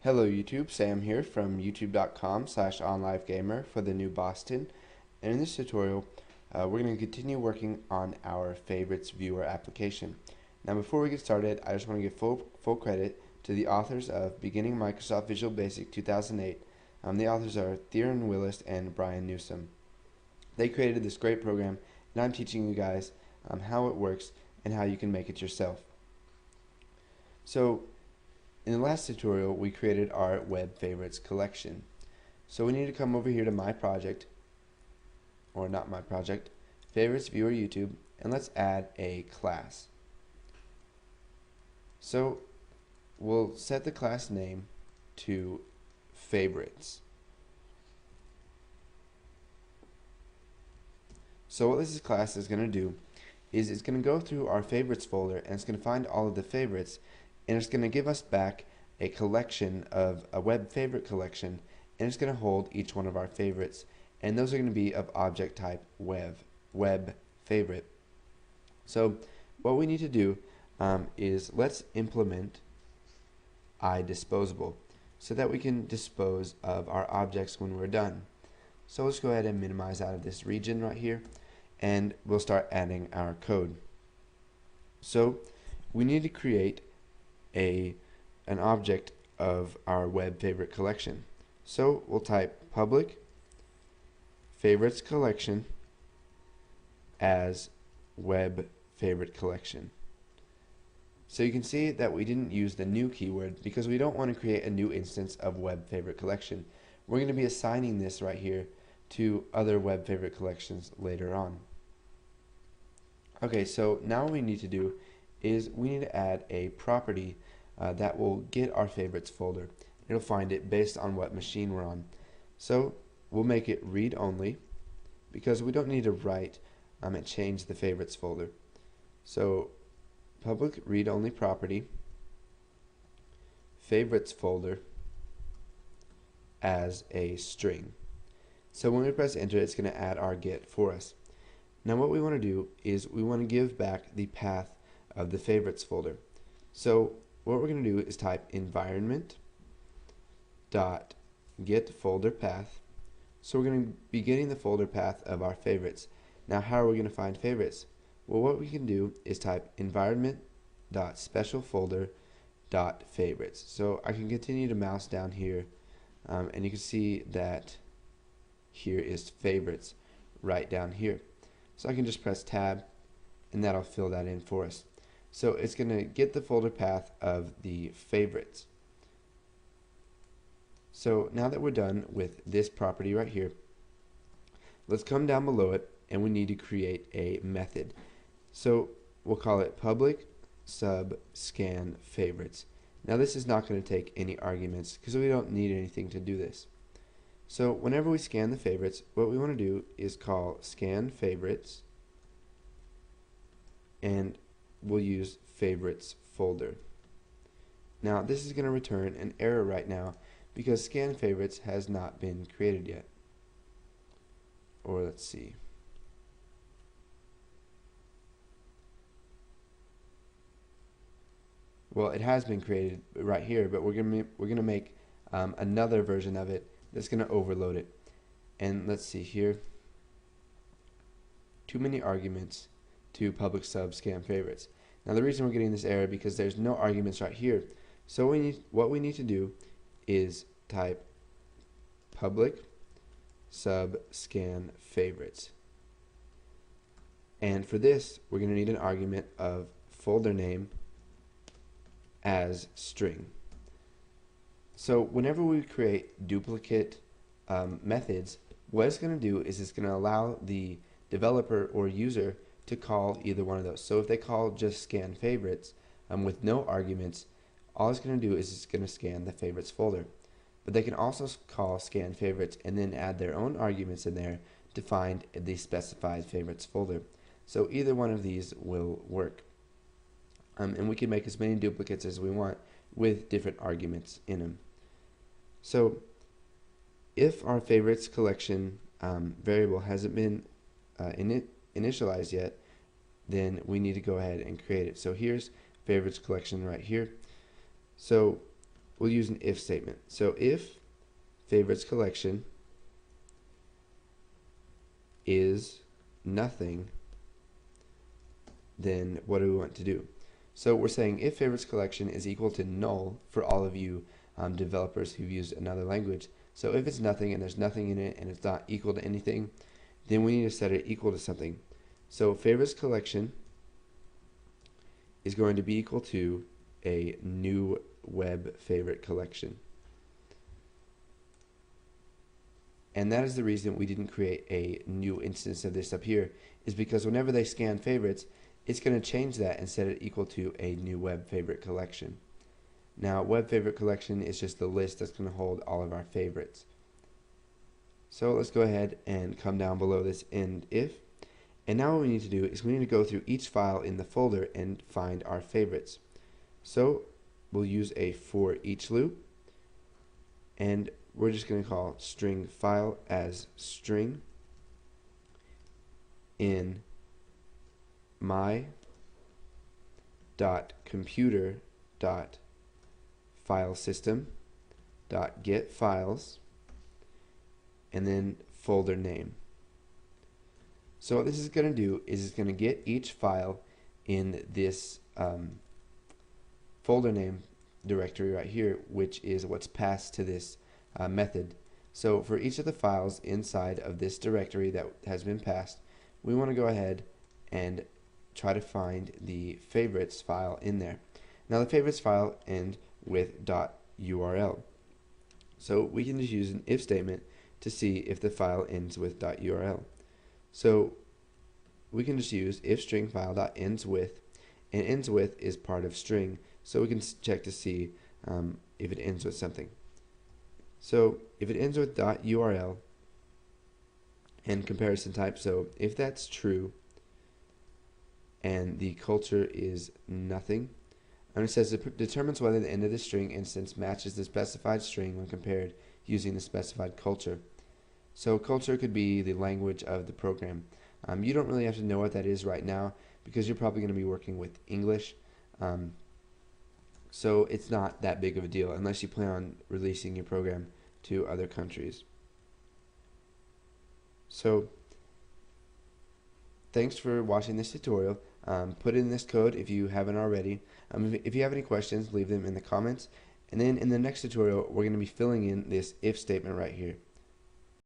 Hello YouTube, Sam here from youtube.com/onlivegamer for the new Boston, and in this tutorial we're going to continue working on our favorites viewer application. Now before we get started, I just want to give full credit to the authors of Beginning Microsoft Visual Basic 2008. The authors are Theron Willis and Brian Newsom. They created this great program, and I'm teaching you guys how it works and how you can make it yourself. So in the last tutorial, we created our web favorites collection. So we need to come over here to my project, or not my project, favorites viewer YouTube, and let's add a class. So we'll set the class name to favorites. So what this class is going to do is it's going to go through our favorites folder, and it's going to find all of the favorites, and it's going to give us back a collection of a web favorite collection, and it's going to hold each one of our favorites, and those are going to be of object type web favorite. So what we need to do is let's implement iDisposable so that we can dispose of our objects when we're done. So let's go ahead and minimize out of this region right here, and we'll start adding our code. So we need to create an object of our web favorite collection. So we'll type public favorites collection as web favorite collection. So you can see that we didn't use the new keyword because we don't want to create a new instance of web favorite collection. We're going to be assigning this right here to other web favorite collections later on. Okay, so now what we need to do is we need to add a property that will get our favorites folder. It'll find it based on what machine we're on. So we'll make it read only because we don't need to write and change the favorites folder. So public read only property favorites folder as a string. So when we press enter, it's going to add our get for us. Now what we want to do is we want to give back the path of the favorites folder. So what we're going to do is type environment dot get folder path. So we're going to be getting the folder path of our favorites. Now how are we going to find favorites? Well, what we can do is type environment dot special folder dot favorites. So I can continue to mouse down here, and you can see that here is favorites right down here. So I can just press tab, and that'll fill that in for us. So it's going to get the folder path of the favorites. So now that we're done with this property right here, let's come down below it, and we need to create a method. So we'll call it public sub scan favorites. Now this is not going to take any arguments because we don't need anything to do this. So whenever we scan the favorites, what we want to do is call scan favorites, and we'll use favorites folder. Now this is going to return an error right now because scan favorites has not been created yet. Or let's see. Well, it has been created right here, but we're gonna make another version of it that's going to overload it. And let's see here. Too many arguments to public sub scan favorites. Now the reason we're getting this error because there's no arguments right here. So what we need to do is type public sub scan favorites. And for this, we're going to need an argument of folder name as string. So whenever we create duplicate methods, what it's going to do is it's going to allow the developer or user to call either one of those. So if they call just scan favorites with no arguments, all it's going to do is it's going to scan the favorites folder. But they can also call scan favorites and then add their own arguments in there to find the specified favorites folder. So either one of these will work. And we can make as many duplicates as we want with different arguments in them. So if our favorites collection variable hasn't been initialized yet, then we need to go ahead and create it. So here's favorites collection right here. So we'll use an if statement. So if favorites collection is nothing, then what do we want to do? So we're saying if favorites collection is equal to null for all of you developers who've used another language. So if it's nothing and there's nothing in it and it's not equal to anything, then we need to set it equal to something. So favorites collection is going to be equal to a new web favorite collection. And that is the reason we didn't create a new instance of this up here, is because whenever they scan favorites, it's going to change that and set it equal to a new web favorite collection. Now, web favorite collection is just the list that's going to hold all of our favorites. So let's go ahead and come down below this end if. And now what we need to do is we need to go through each file in the folder and find our favorites. So we'll use a for each loop, and we're just going to call string file as string in my computer file system get files, and then folder name. So what this is going to do is it's going to get each file in this folder name directory right here, which is what's passed to this method. So for each of the files inside of this directory that has been passed, we want to go ahead and try to find the favorites file in there. Now the favorites file ends with .url. So we can just use an if statement to see if the file ends with .url. So we can just use if string file ends with, and ends with is part of string, so we can check to see if it ends with something. So if it ends with .url and comparison type, so if that's true and the culture is nothing, and it says it determines whether the end of the string instance matches the specified string when compared using the specified culture. So culture could be the language of the program. You don't really have to know what that is right now because you're probably going to be working with English. So it's not that big of a deal unless you plan on releasing your program to other countries. So thanks for watching this tutorial. Put in this code if you haven't already. If you have any questions, leave them in the comments. And then in the next tutorial, we're going to be filling in this if statement right here.